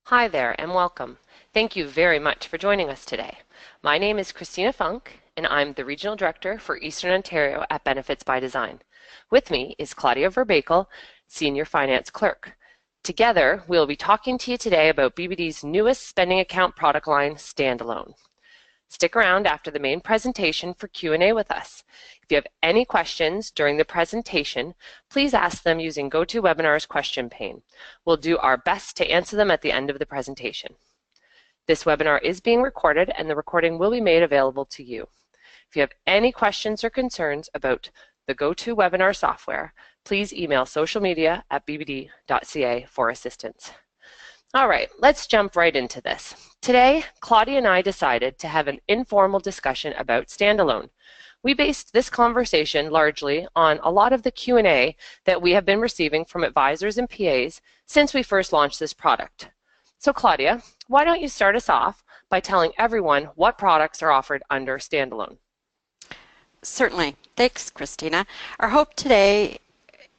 Hi there and welcome. Thank you very much for joining us today. My name is Christina Funk and I'm the Regional Director for Eastern Ontario at Benefits by Design. With me is Claudia Verbakel, Senior Finance Clerk. Together, we'll be talking to you today about BBD's newest spending account product line, Standalone. Stick around after the main presentation for Q&A with us. If you have any questions during the presentation, please ask them using GoToWebinar's question pane. We'll do our best to answer them at the end of the presentation. This webinar is being recorded and the recording will be made available to you. If you have any questions or concerns about the GoToWebinar software, please email socialmedia@bbd.ca for assistance. All right, let's jump right into this. Today, Claudia and I decided to have an informal discussion about Standalone. We based this conversation largely on a lot of the Q&A that we have been receiving from advisors and PAs since we first launched this product. So Claudia, why don't you start us off by telling everyone what products are offered under Standalone? Certainly. Thanks, Christina. Our hope today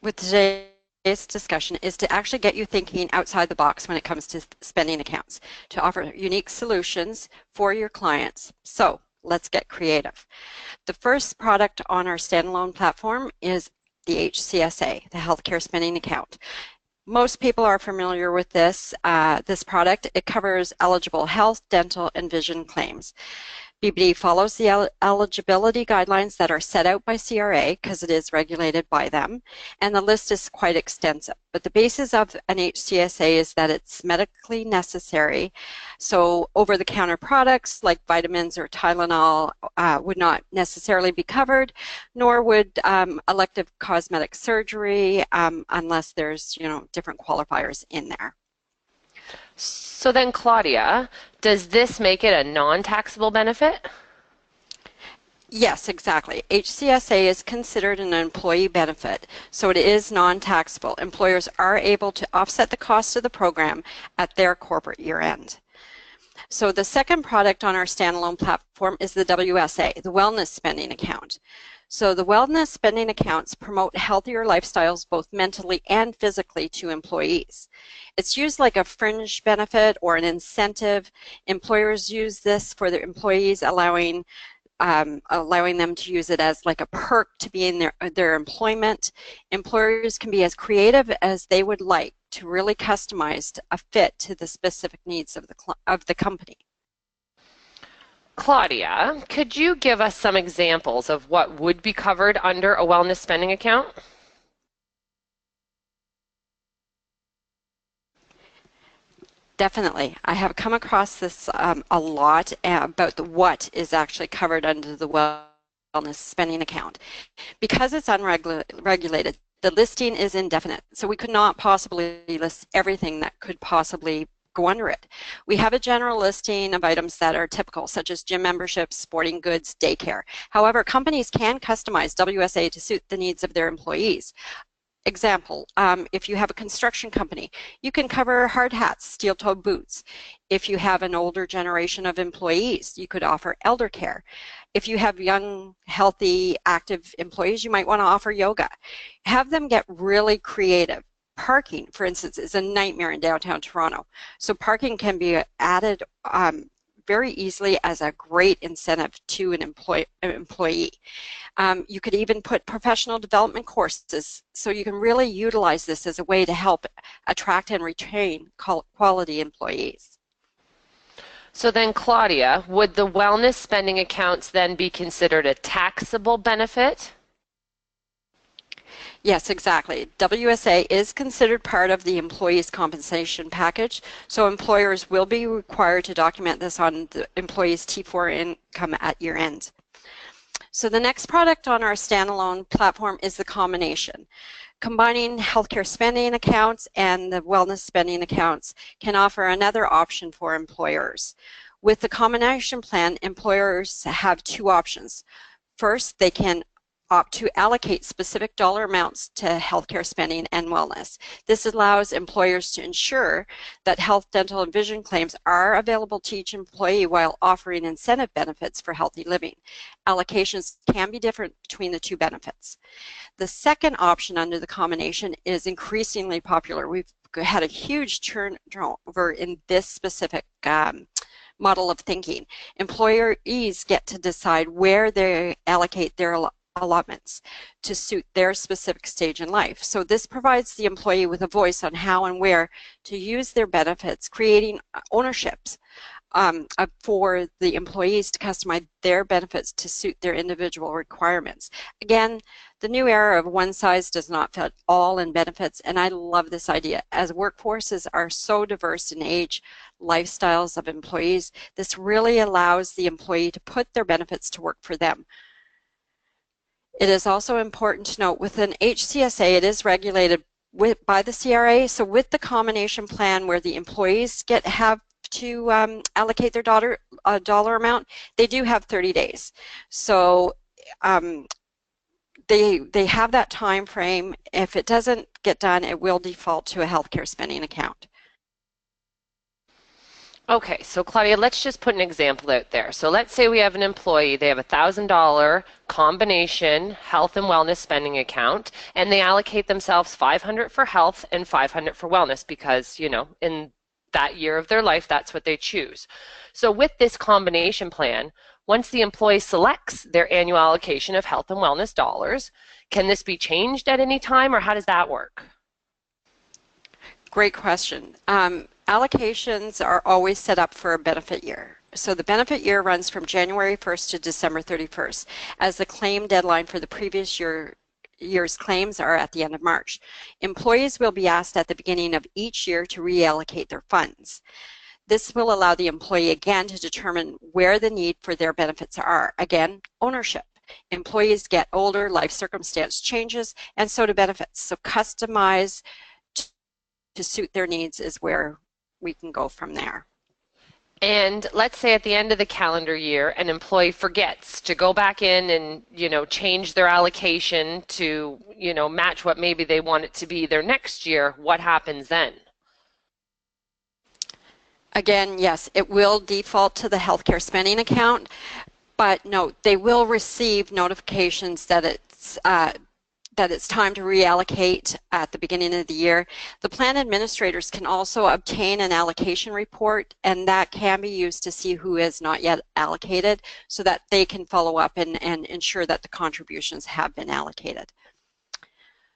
with today's discussion is to actually get you thinking outside the box when it comes to spending accounts, to offer unique solutions for your clients. So let's get creative. The first product on our Standalone platform is the HCSA, the Healthcare Spending Account. Most people are familiar with this product. It covers eligible health, dental, and vision claims. BBD follows the eligibility guidelines that are set out by CRA because it is regulated by them, and the list is quite extensive. But the basis of an HCSA is that it's medically necessary, so over-the-counter products like vitamins or Tylenol would not necessarily be covered, nor would elective cosmetic surgery unless there's, different qualifiers in there. So then, Claudia, does this make it a non-taxable benefit? Yes, exactly. HCSA is considered an employee benefit, so it is non-taxable. Employers are able to offset the cost of the program at their corporate year-end. So the second product on our Standalone platform is the WSA, the Wellness Spending Account. So the wellness spending accounts promote healthier lifestyles both mentally and physically to employees. It's used like a fringe benefit or an incentive. Employers use this for their employees, allowing them to use it as like a perk to be in their employment. Employers can be as creative as they would like to really customize a fit to the specific needs of the company. Claudia, could you give us some examples of what would be covered under a wellness spending account? Definitely. I have come across this a lot about what is actually covered under the wellness spending account. Because it's unregulated, the listing is indefinite, so we could not possibly list everything that could possibly go under it. We have a general listing of items that are typical, such as gym memberships, sporting goods, daycare. However, companies can customize WSA to suit the needs of their employees. Example, if you have a construction company, you can cover hard hats, steel-toed boots. If you have an older generation of employees, you could offer elder care. If you have young, healthy, active employees, you might want to offer yoga. Have them get really creative. Parking, for instance, is a nightmare in downtown Toronto. So parking can be added very easily as a great incentive to an employee. You could even put professional development courses, so you can really utilize this as a way to help attract and retain quality employees. So then, Claudia, would the wellness spending accounts then be considered a taxable benefit? Yes, exactly. WSA is considered part of the employee's compensation package, so employers will be required to document this on the employee's T4 income at year end. So the next product on our Standalone platform is the combination. Combining healthcare spending accounts and the wellness spending accounts can offer another option for employers. With the combination plan, employers have two options. First, they can opt to allocate specific dollar amounts to healthcare spending and wellness. This allows employers to ensure that health, dental, and vision claims are available to each employee while offering incentive benefits for healthy living. Allocations can be different between the two benefits. The second option under the combination is increasingly popular. We've had a huge turnover in this specific model of thinking. Employees get to decide where they allocate their allotments to suit their specific stage in life. So this provides the employee with a voice on how and where to use their benefits, creating ownerships for the employees to customize their benefits to suit their individual requirements. Again, the new era of one size does not fit all in benefits, and I love this idea. As workforces are so diverse in age, lifestyles of employees, this really allows the employee to put their benefits to work for them. It is also important to note within HCSA, it is regulated by the CRA. So with the combination plan where the employees have to allocate their dollar amount, they do have 30 days. So they have that time frame. If it doesn't get done, it will default to a healthcare spending account. Okay, so Claudia, let's just put an example out there. So let's say we have an employee, they have a $1,000 combination health and wellness spending account, and they allocate themselves $500 for health and $500 for wellness because, you know, in that year of their life, that's what they choose. So with this combination plan, once the employee selects their annual allocation of health and wellness dollars, can this be changed at any time, or how does that work? Great question. Allocations are always set up for a benefit year. So the benefit year runs from January 1st to December 31st, as the claim deadline for the previous year's claims are at the end of March. Employees will be asked at the beginning of each year to reallocate their funds. This will allow the employee again to determine where the need for their benefits are. Again, ownership. Employees get older, life circumstance changes, and so do benefits. So customize to suit their needs is where we can go from there. And let's say at the end of the calendar year, an employee forgets to go back in and, you know, change their allocation to, you know, match what maybe they want it to be their next year. What happens then? Again, yes, it will default to the healthcare spending account, but no, they will receive notifications that it's time to reallocate at the beginning of the year. The plan administrators can also obtain an allocation report, and that can be used to see who is not yet allocated so that they can follow up and ensure that the contributions have been allocated.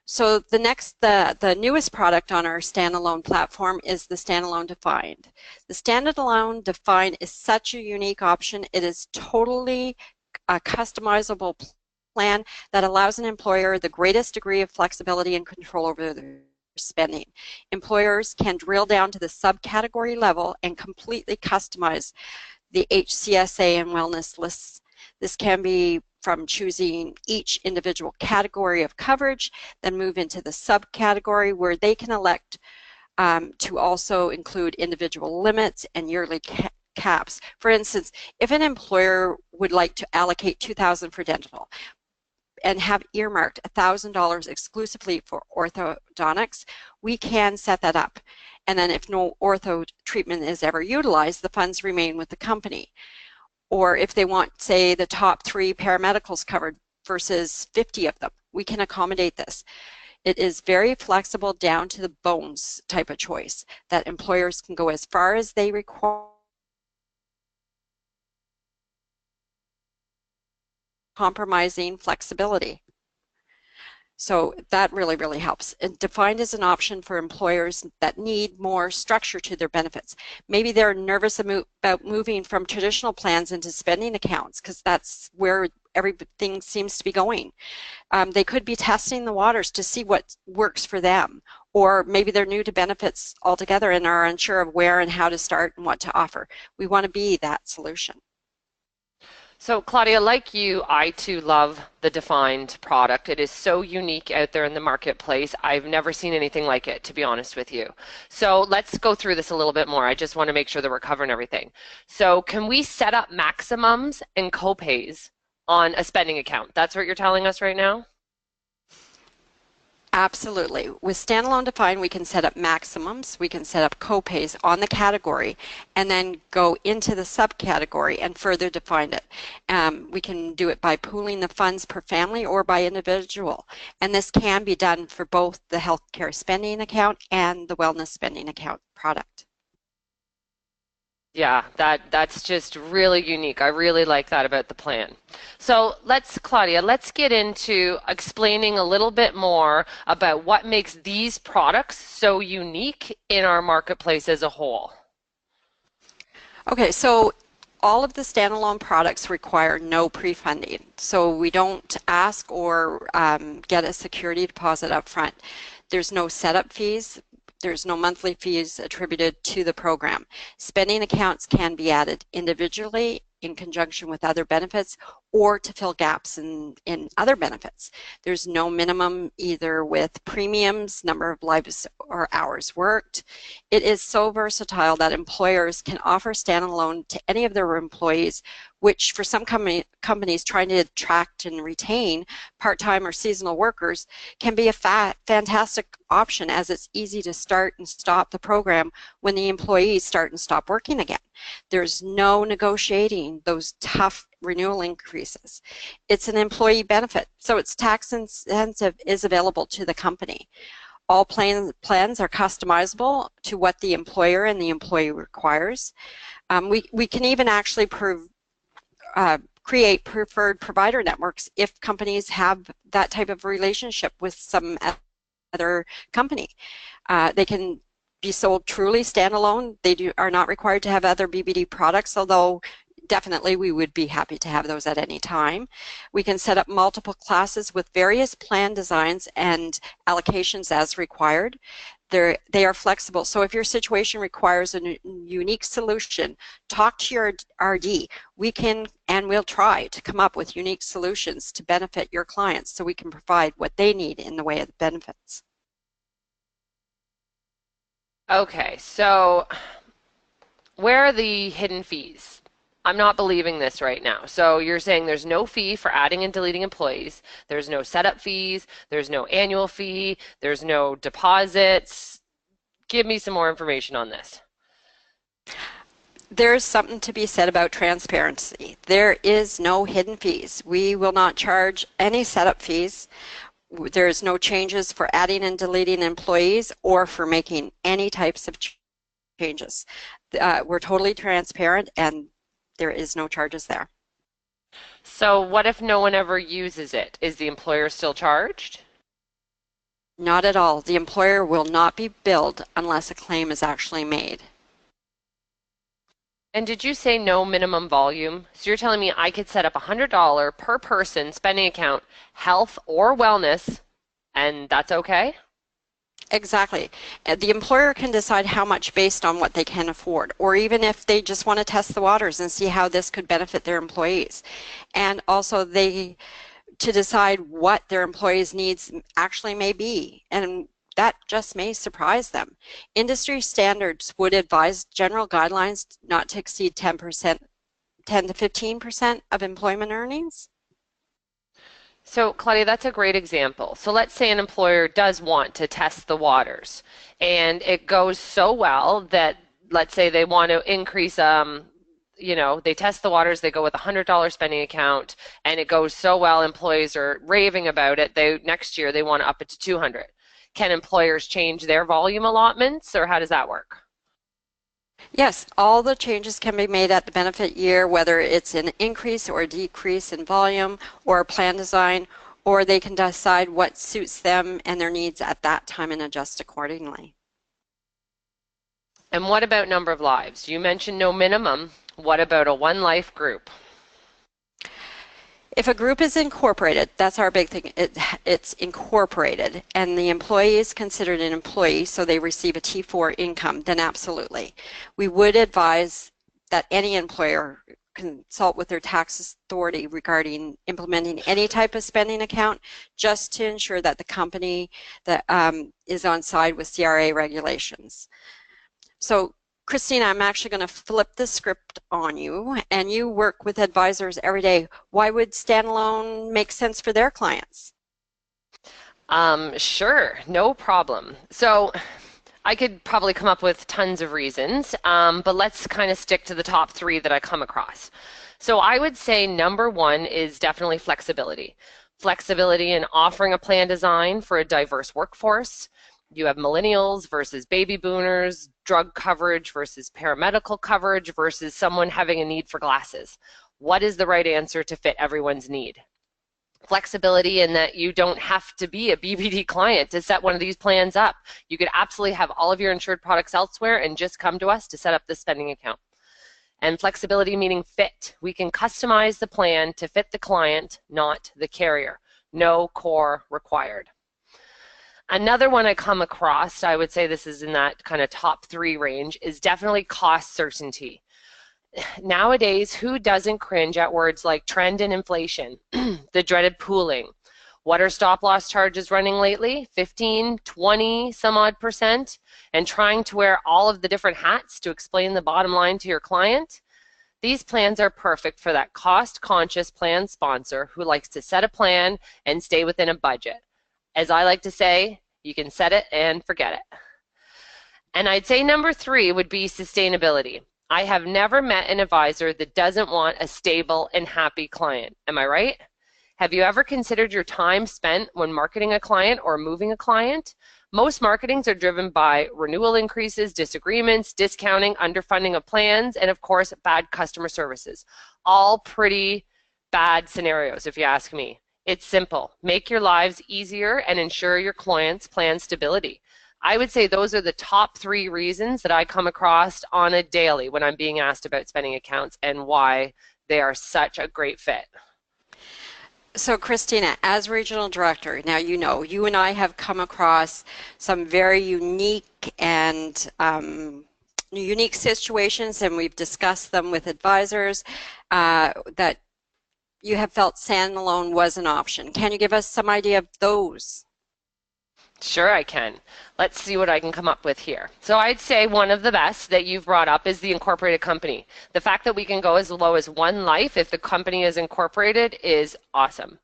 So the newest product on our standalone platform is the Standalone Defined. The Standalone Defined is such a unique option. It is totally a customizable plan that allows an employer the greatest degree of flexibility and control over their spending. Employers can drill down to the subcategory level and completely customize the HCSA and wellness lists. This can be from choosing each individual category of coverage, then move into the subcategory where they can elect to also include individual limits and yearly caps. For instance, if an employer would like to allocate $2,000 for dental and have earmarked $1,000 exclusively for orthodontics, we can set that up. And then if no ortho treatment is ever utilized, the funds remain with the company. Or if they want, say, the top 3 paramedicals covered versus 50 of them, we can accommodate this. It is very flexible down to the bones type of choice that employers can go as far as they require, compromising flexibility. So that really, really helps. And Defined is an option for employers that need more structure to their benefits. Maybe they're nervous about moving from traditional plans into spending accounts because that's where everything seems to be going. They could be testing the waters to see what works for them. Or maybe they're new to benefits altogether and are unsure of where and how to start and what to offer. We want to be that solution. So Claudia, like you, I too love the Defined product. It is so unique out there in the marketplace. I've never seen anything like it, to be honest with you. So let's go through this a little bit more. I just want to make sure that we're covering everything. So can we set up maximums and copays on a spending account. That's what you're telling us right now? Absolutely. With Standalone Defined, we can set up maximums, we can set up copays on the category, and then go into the subcategory and further define it. We can do it by pooling the funds per family or by individual. And this can be done for both the healthcare spending account and the wellness spending account product. Yeah, that's just really unique. I really like that about the plan. So Claudia, let's get into explaining a little bit more about what makes these products so unique in our marketplace as a whole. Okay, so all of the standalone products require no pre-funding. So we don't ask or get a security deposit up front. There's no setup fees. There's no monthly fees attributed to the program. Spending accounts can be added individually in conjunction with other benefits or to fill gaps in other benefits. There's no minimum either with premiums, number of lives or hours worked. It is so versatile that employers can offer standalone to any of their employees, which for some companies trying to attract and retain part-time or seasonal workers can be a fantastic option, as it's easy to start and stop the program when the employees start and stop working again. There's no negotiating those tough renewal increases. It's an employee benefit, so its tax incentive is available to the company. All plans are customizable to what the employer and the employee requires. We can even actually create preferred provider networks if companies have that type of relationship with some other company. They can be sold truly standalone. They are not required to have other BBD products, although definitely we would be happy to have those at any time. We can set up multiple classes with various plan designs and allocations as required. They are flexible, so if your situation requires a unique solution, talk to your RD. We can and will try to come up with unique solutions to benefit your clients so we can provide what they need in the way of benefits. Okay, so where are the hidden fees? I'm not believing this right now. So you're saying there's no fee for adding and deleting employees, there's no setup fees, there's no annual fee, there's no deposits. Give me some more information on this. There's something to be said about transparency. There is no hidden fees. We will not charge any setup fees. There's no changes for adding and deleting employees or for making any types of changes. We're totally transparent and there is no charges there. So what if no one ever uses it? Is the employer still charged? Not at all. The employer will not be billed unless a claim is actually made. And did you say no minimum volume? So you're telling me I could set up a $100 per person spending account, health or wellness, and that's okay? Exactly. The employer can decide how much based on what they can afford, or even if they just want to test the waters and see how this could benefit their employees. And also to decide what their employees' needs actually may be. And that just may surprise them. Industry standards would advise general guidelines not to exceed 10 to 15% of employment earnings. So, Claudia, that's a great example. So let's say an employer does want to test the waters and it goes so well that let's say they want to increase, they test the waters, they go with a $100 spending account and it goes so well, employees are raving about it. Next year they want to up it to 200. Can employers change their volume allotments or how does that work? Yes, all the changes can be made at the benefit year, whether it's an increase or a decrease in volume or plan design, or they can decide what suits them and their needs at that time and adjust accordingly. And what about number of lives? You mentioned no minimum. What about a one life group? If a group is incorporated, that's our big thing, it's incorporated, and the employee is considered an employee, so they receive a T4 income, then absolutely. We would advise that any employer consult with their tax authority regarding implementing any type of spending account, just to ensure that the company that is on side with CRA regulations. So Christina, I'm actually going to flip the script on you, and you work with advisors every day. Why would standalone make sense for their clients? Sure, no problem. So I could probably come up with tons of reasons, but let's kind of stick to the top three that I come across. So I would say number one is definitely flexibility. Flexibility in offering a plan design for a diverse workforce. You have millennials versus baby boomers, drug coverage versus paramedical coverage versus someone having a need for glasses. What is the right answer to fit everyone's need? Flexibility in that you don't have to be a BBD client to set one of these plans up. You could absolutely have all of your insured products elsewhere and just come to us to set up the spending account. And flexibility meaning fit. We can customize the plan to fit the client, not the carrier. No core required. Another one I come across, I would say this is in that kind of top three range, is definitely cost certainty. Nowadays, who doesn't cringe at words like trend and inflation, the dreaded pooling? What are stop loss charges running lately? 15, 20, some odd percent? And trying to wear all of the different hats to explain the bottom line to your client? These plans are perfect for that cost-conscious plan sponsor who likes to set a plan and stay within a budget. As I like to say, you can set it and forget it. And I'd say number three would be sustainability. I have never met an advisor that doesn't want a stable and happy client. Am I right? Have you ever considered your time spent when marketing a client or moving a client? Most marketings are driven by renewal increases, disagreements, discounting, underfunding of plans, and of course, bad customer services. All pretty bad scenarios, if you ask me. It's simple. Make your lives easier and ensure your clients' plan stability. I would say those are the top three reasons that I come across on a daily when I'm being asked about spending accounts and why they are such a great fit. So Christina, as regional director, now you know, you and I have come across some very unique and unique situations, and we've discussed them with advisors that you have felt standalone was an option. Can you give us some idea of those? Sure, I can. Let's see what I can come up with here. So I'd say one of the best that you've brought up is the incorporated company. The fact that we can go as low as one life if the company is incorporated is awesome.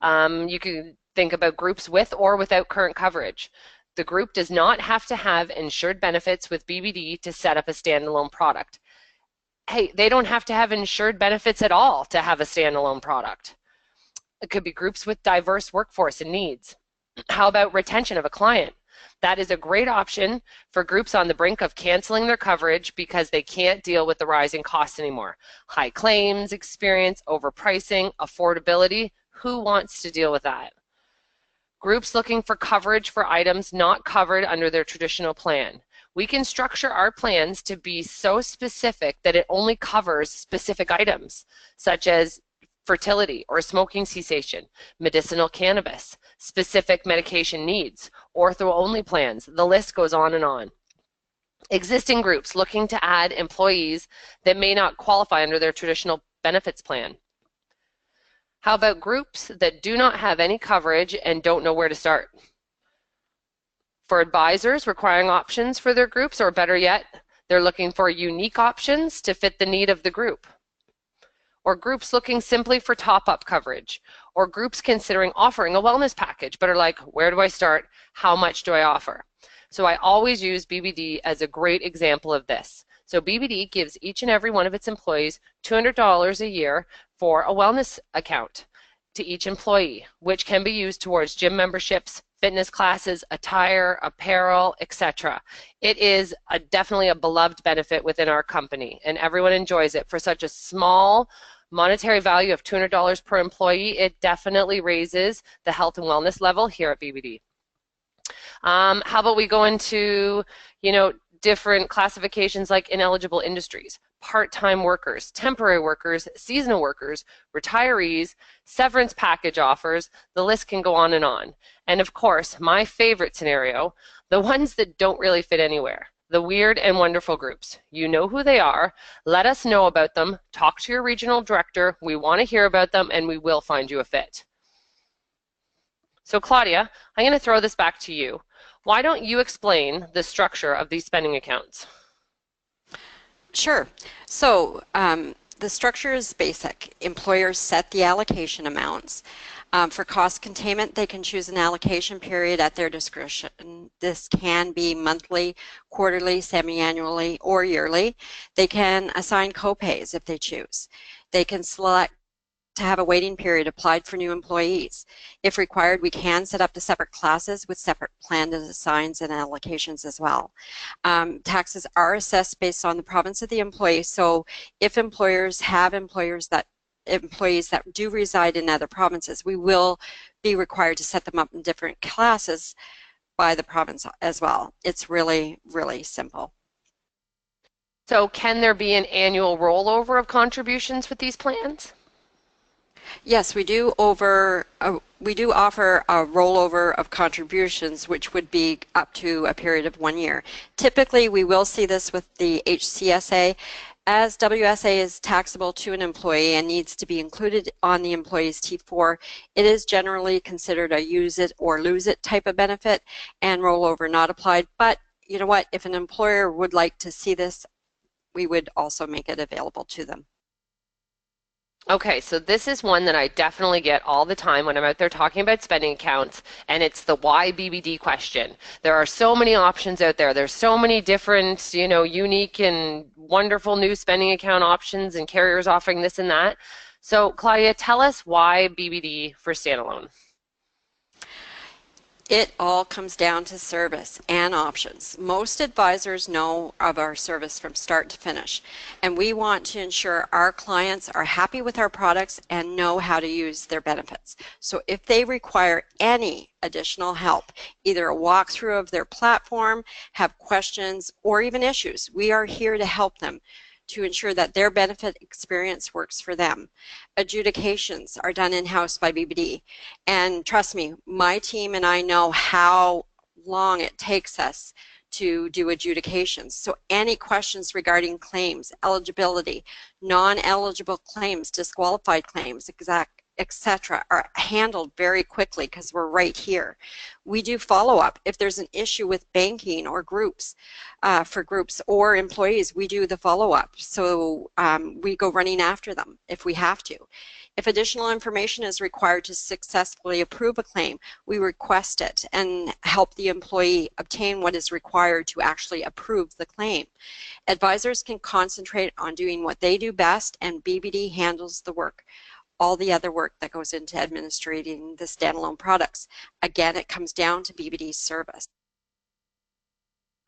You can think about groups with or without current coverage. The group does not have to have insured benefits with BBD to set up a standalone product. Hey, they don't have to have insured benefits at all to have a standalone product. It could be groups with diverse workforce and needs. How about retention of a client? That is a great option for groups on the brink of canceling their coverage because they can't deal with the rising costs anymore. High claims experience, overpricing, affordability. Who wants to deal with that? Groups looking for coverage for items not covered under their traditional plan. We can structure our plans to be so specific that it only covers specific items, such as fertility or smoking cessation, medicinal cannabis, specific medication needs, ortho-only plans. The list goes on and on. Existing groups looking to add employees that may not qualify under their traditional benefits plan. How about groups that do not have any coverage and don't know where to start? For advisors requiring options for their groups, or better yet, they're looking for unique options to fit the need of the group. Or groups looking simply for top-up coverage, or groups considering offering a wellness package but are like, where do I start? How much do I offer? So I always use BBD as a great example of this. So BBD gives each and every one of its employees $200 a year for a wellness account to each employee, which can be used towards gym memberships, fitness classes, attire, apparel, etc. It is definitely a beloved benefit within our company, and everyone enjoys it. For such a small monetary value of $200 per employee, it definitely raises the health and wellness level here at BBD. How about we go into, different classifications like ineligible industries, part-time workers, temporary workers, seasonal workers, retirees, severance package offers, the list can go on and on. And of course, my favorite scenario, the ones that don't really fit anywhere, the weird and wonderful groups. You know who they are, let us know about them, talk to your regional director, we want to hear about them, and we will find you a fit. So Claudia, I'm going to throw this back to you. Why don't you explain the structure of these spending accounts? Sure. So the structure is basic. Employers set the allocation amounts. For cost containment, they can choose an allocation period at their discretion. This can be monthly, quarterly, semi-annually, or yearly. They can assign co-pays if they choose. They can select to have a waiting period applied for new employees. If required, we can set up the separate classes with separate plan assigns and allocations as well. Taxes are assessed based on the province of the employee, so if employers have employees that do reside in other provinces, we will be required to set them up in different classes by the province as well. It's really, really simple. So can there be an annual rollover of contributions with these plans? Yes, we do offer a rollover of contributions, which would be up to a period of 1 year. Typically, we will see this with the HCSA, as WSA is taxable to an employee and needs to be included on the employee's T4. It is generally considered a use it or lose it type of benefit, and rollover not applied. But you know what? If an employer would like to see this, we would also make it available to them. Okay, so this is one that I definitely get all the time when I'm out there talking about spending accounts, and it's the why BBD question. There are so many options out there. There's so many different, unique and wonderful new spending account options and carriers offering this and that. So, Claudia, tell us why BBD for standalone. It all comes down to service and options. Most advisors know of our service from start to finish, and we want to ensure our clients are happy with our products and know how to use their benefits. So if they require any additional help, either a walkthrough of their platform, have questions, or even issues, we are here to help them to ensure that their benefit experience works for them. Adjudications are done in-house by BBD. And trust me, my team and I know how long it takes us to do adjudications. So any questions regarding claims, eligibility, non-eligible claims, disqualified claims, etc., are handled very quickly because we're right here. We do follow-up. If there's an issue with banking or groups, for groups or employees, we do the follow-up. So we go running after them if we have to. If additional information is required to successfully approve a claim, we request it and help the employee obtain what is required to actually approve the claim. Advisors can concentrate on doing what they do best, and BBD handles the work, all the other work that goes into administrating the standalone products. Again, it comes down to BBD's service.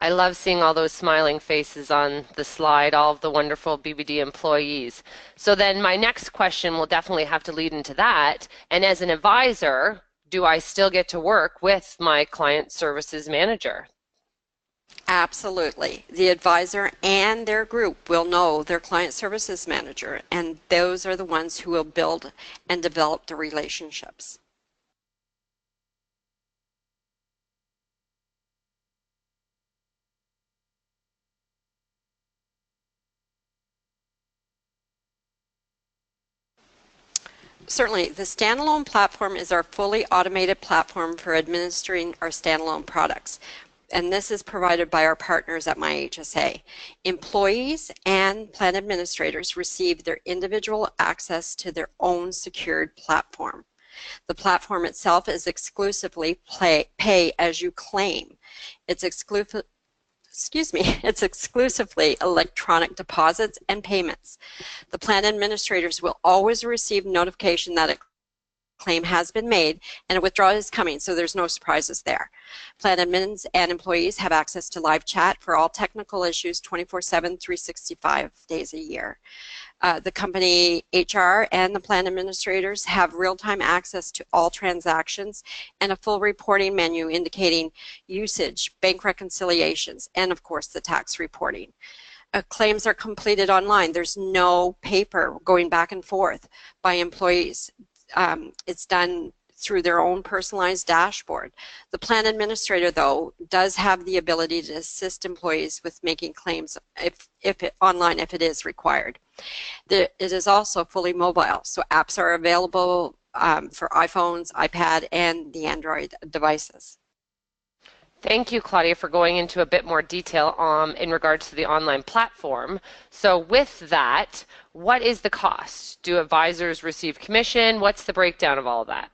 I love seeing all those smiling faces on the slide, all of the wonderful BBD employees. So then my next question will definitely have to lead into that. And as an advisor, do I still get to work with my client services manager? Absolutely. The advisor and their group will know their client services manager, and those are the ones who will build and develop the relationships. Certainly, the standalone platform is our fully automated platform for administering our standalone products. And this is provided by our partners at MyHSA. Employees and plan administrators receive their individual access to their own secured platform. The platform itself is exclusively pay as you claim. It's it's exclusively electronic deposits and payments. The plan administrators will always receive notification that a claim has been made and a withdrawal is coming, so there's no surprises there. Plan admins and employees have access to live chat for all technical issues 24/7, 365 days a year. The company HR and the plan administrators have real-time access to all transactions and a full reporting menu indicating usage, bank reconciliations, and of course the tax reporting. Claims are completed online. There's no paper going back and forth by employees. It's done through their own personalized dashboard. The plan administrator, though, does have the ability to assist employees with making claims online if it is required. It is also fully mobile, so apps are available for iPhones, iPad, and the Android devices. Thank you, Claudia, for going into a bit more detail in regards to the online platform. So with that, what is the cost? Do advisors receive commission? What's the breakdown of all of that?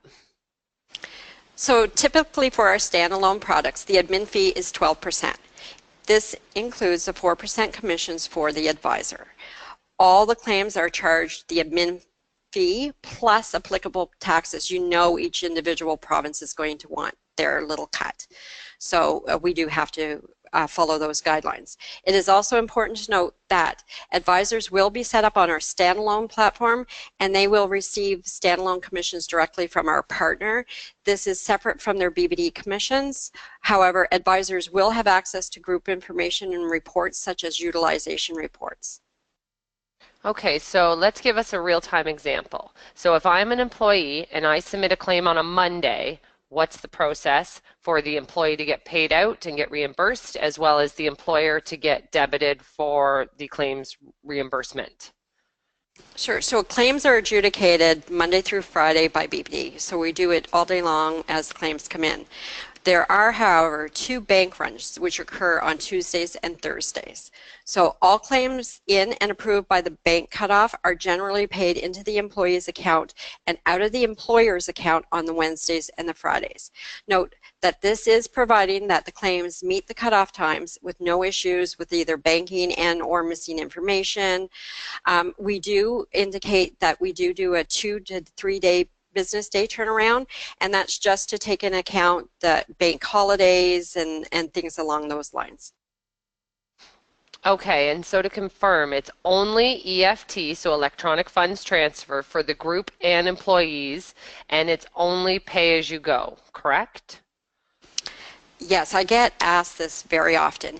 So typically for our standalone products, the admin fee is 12%. This includes the 4% commissions for the advisor. All the claims are charged the admin fee plus applicable taxes. You know each individual province is going to want their little cut. So we do have to follow those guidelines. It is also important to note that advisors will be set up on our standalone platform and they will receive standalone commissions directly from our partner. This is separate from their BBD commissions. However, advisors will have access to group information and reports such as utilization reports. Okay, so let's give us a real-time example. So if I'm an employee and I submit a claim on a Monday, what's the process for the employee to get paid out and get reimbursed, as well as the employer to get debited for the claims reimbursement? Sure. So claims are adjudicated Monday through Friday by BPD. So we do it all day long as claims come in. There are, however, 2 bank runs which occur on Tuesdays and Thursdays. So all claims in and approved by the bank cutoff are generally paid into the employee's account and out of the employer's account on the Wednesdays and the Fridays. Note that this is providing that the claims meet the cutoff times with no issues with either banking and or missing information. We do indicate that we do a 2 to 3 day business day turnaround, and that's just to take into account the bank holidays and things along those lines. Okay, and so to confirm, it's only EFT, so electronic funds transfer, for the group and employees, and it's only pay as you go, correct? Yes, I get asked this very often.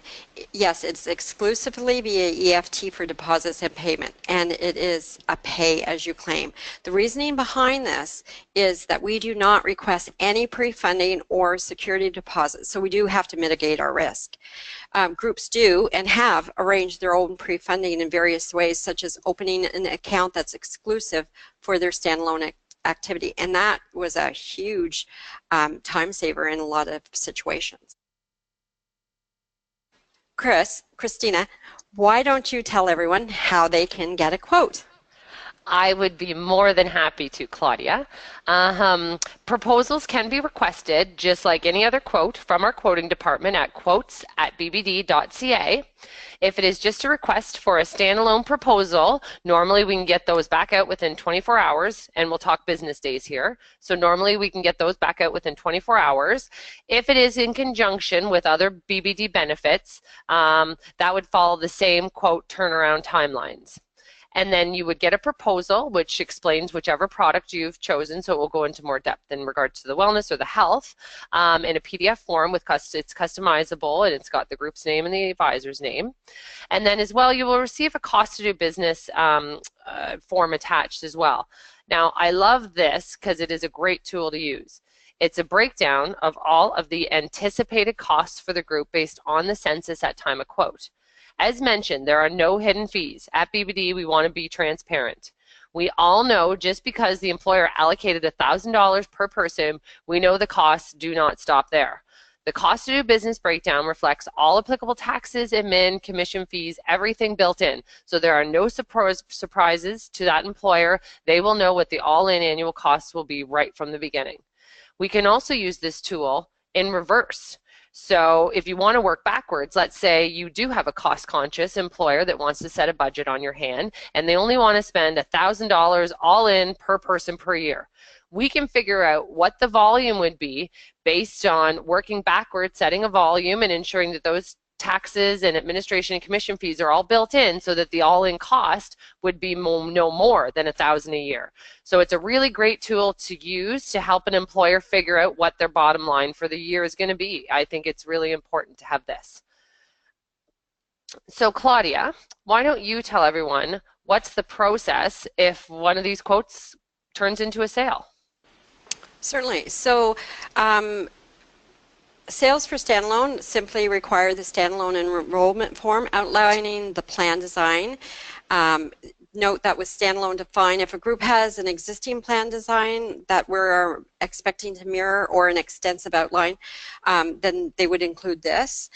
Yes, it's exclusively via EFT for deposits and payment, and it is a pay as you claim. The reasoning behind this is that we do not request any pre-funding or security deposits, so we do have to mitigate our risk. Groups do and have arranged their own pre-funding in various ways, such as opening an account that's exclusive for their standalone activity, and that was a huge time saver in a lot of situations. Christina, why don't you tell everyone how they can get a quote? I would be more than happy to, Claudia. Proposals can be requested, just like any other quote, from our quoting department at quotes@bbd.ca. If it is just a request for a standalone proposal, normally we can get those back out within 24 hours, and we'll talk business days here. So normally we can get those back out within 24 hours. If it is in conjunction with other BBD benefits, that would follow the same quote turnaround timelines. And then you would get a proposal which explains whichever product you've chosen, so it will go into more depth in regards to the wellness or the health, in a PDF form with it's customizable, and it's got the group's name and the advisor's name. And then as well, you will receive a cost to do business form attached as well. Now, I love this because it is a great tool to use. It's a breakdown of all of the anticipated costs for the group based on the census at time of quote. As mentioned, there are no hidden fees. At BBD, we want to be transparent. We all know just because the employer allocated $1,000 per person, we know the costs do not stop there. The cost to do business breakdown reflects all applicable taxes, admin, commission fees, everything built in. So there are no surprises to that employer. They will know what the all-in annual costs will be right from the beginning. We can also use this tool in reverse. So if you want to work backwards, let's say you do have a cost-conscious employer that wants to set a budget on your hand, and they only want to spend $1,000 all in per person per year. We can figure out what the volume would be based on working backwards, setting a volume, and ensuring that those taxes and administration and commission fees are all built in so that the all-in cost would be no more than $1,000 a year. So it's a really great tool to use to help an employer figure out what their bottom line for the year is going to be. I think it's really important to have this. So Claudia, why don't you tell everyone what's the process if one of these quotes turns into a sale? Certainly. So sales for standalone simply require the standalone enrollment form outlining the plan design. note that with Standalone Defined, if a group has an existing plan design that we're expecting to mirror or an extensive outline, then they would include this.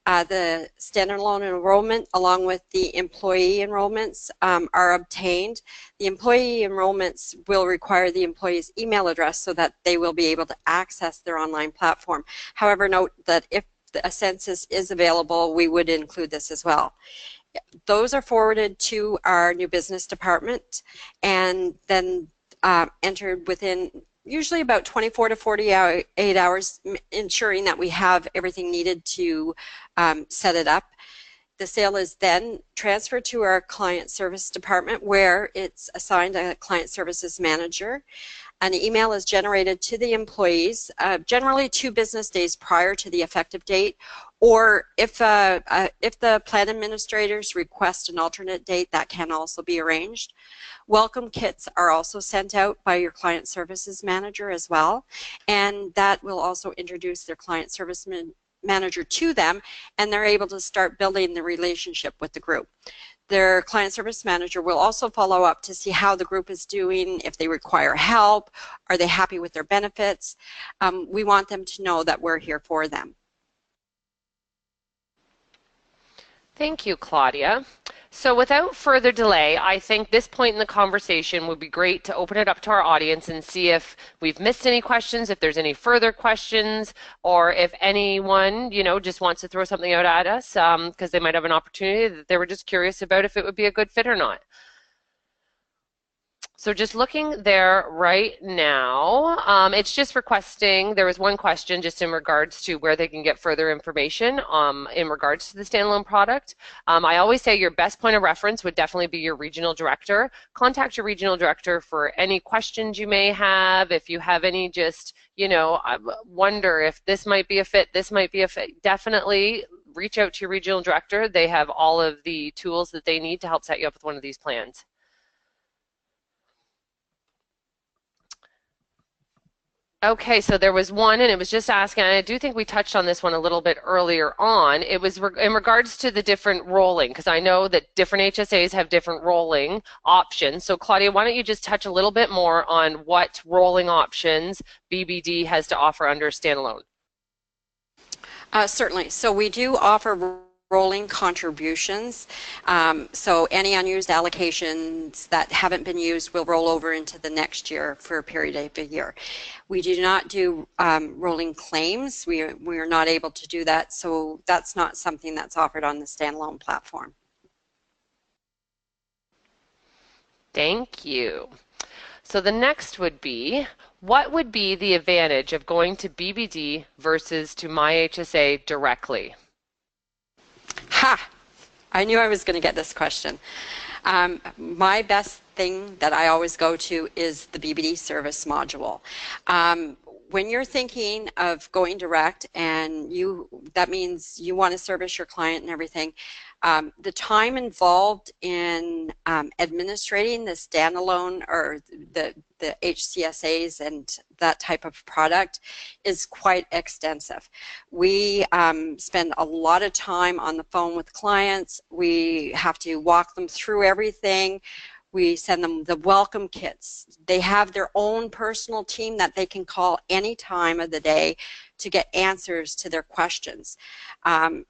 The standalone enrollment along with the employee enrollments are obtained. The employee enrollments will require the employee's email address so that they will be able to access their online platform. However, note that if a census is available, we would include this as well. Those are forwarded to our new business department and then entered within usually about 24 to 48 hours, ensuring that we have everything needed to set it up. The sale is then transferred to our client service department where it's assigned a client services manager. An email is generated to the employees, generally 2 business days prior to the effective date, or if the plan administrators request an alternate date, that can also be arranged. Welcome kits are also sent out by your client services manager as well, and that will also introduce their client service manager to them, and they're able to start building the relationship with the group. Their client service manager will also follow up to see how the group is doing, if they require help, are they happy with their benefits. We want them to know that we're here for them. Thank you, Claudia. So without further delay, I think this point in the conversation would be great to open it up to our audience and see if we've missed any questions, if there's any further questions, or if anyone, just wants to throw something out at us because they might have an opportunity that they were just curious about if it would be a good fit or not. So just looking there right now, it's just requesting, there was one question just in regards to where they can get further information in regards to the standalone product. I always say your best point of reference would definitely be your regional director. Contact your regional director for any questions you may have. If you have any I wonder if this might be a fit, this might be a fit, definitely reach out to your regional director. They have all of the tools that they need to help set you up with one of these plans. Okay, so there was one, and it was just asking, and I do think we touched on this one a little bit earlier on. It was in regards to the different rolling, because I know that different HSAs have different rolling options. So Claudia, why don't you just touch a little bit more on what rolling options BBD has to offer under standalone? Certainly. So we do offer rolling contributions. So any unused allocations that haven't been used will roll over into the next year for a period of a year. We do not do rolling claims. We are not able to do that, so that's not something that's offered on the standalone platform. Thank you. So the next would be, what would be the advantage of going to BBD versus to MyHSA directly? Ha! I knew I was going to get this question. My best thing that I always go to is the BBD service module. When you're thinking of going direct and that means you want to service your client and everything, the time involved in administrating the standalone or the HCSAs and that type of product is quite extensive. We spend a lot of time on the phone with clients. We have to walk them through everything. We send them the welcome kits. They have their own personal team that they can call any time of the day to get answers to their questions.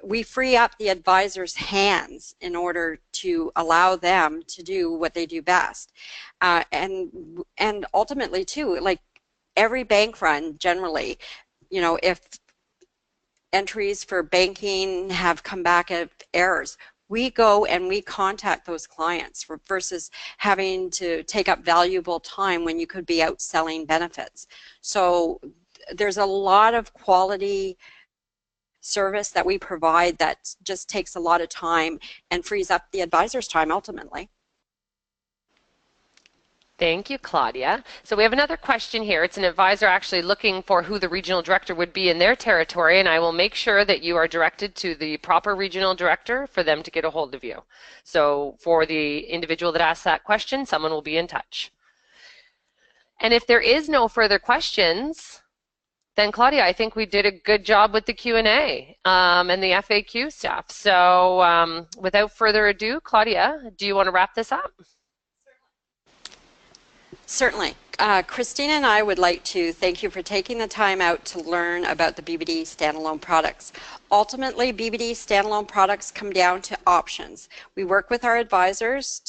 We free up the advisor's hands in order to allow them to do what they do best. And ultimately too, like every bank run generally, if entries for banking have come back as errors, we go and we contact those clients versus having to take up valuable time when you could be out selling benefits. So there's a lot of quality service that we provide that just takes a lot of time and frees up the advisor's time ultimately. Thank you, Claudia. So we have another question here. It's an advisor actually looking for who the regional director would be in their territory, and I will make sure that you are directed to the proper regional director for them to get a hold of you. So for the individual that asked that question, someone will be in touch. And if there is no further questions, then Claudia, I think we did a good job with the Q&A and the FAQ stuff. So without further ado, Claudia, do you want to wrap this up? Certainly. Christine and I would like to thank you for taking the time out to learn about the BBD standalone products. Ultimately, BBD standalone products come down to options. We work with our advisors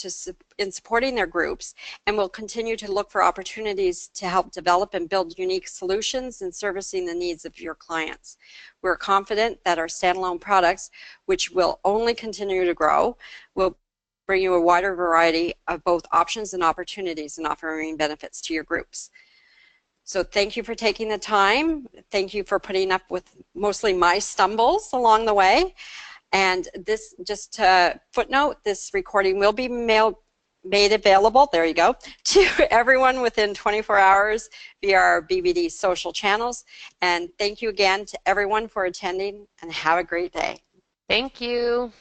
in supporting their groups, and we'll continue to look for opportunities to help develop and build unique solutions in servicing the needs of your clients. We're confident that our standalone products, which will only continue to grow, will bring you a wider variety of both options and opportunities in offering benefits to your groups. So thank you for taking the time. Thank you for putting up with mostly my stumbles along the way. And this, just to footnote, this recording will be made available, there you go, to everyone within 24 hours via our BBD social channels. And thank you again to everyone for attending, and have a great day. Thank you.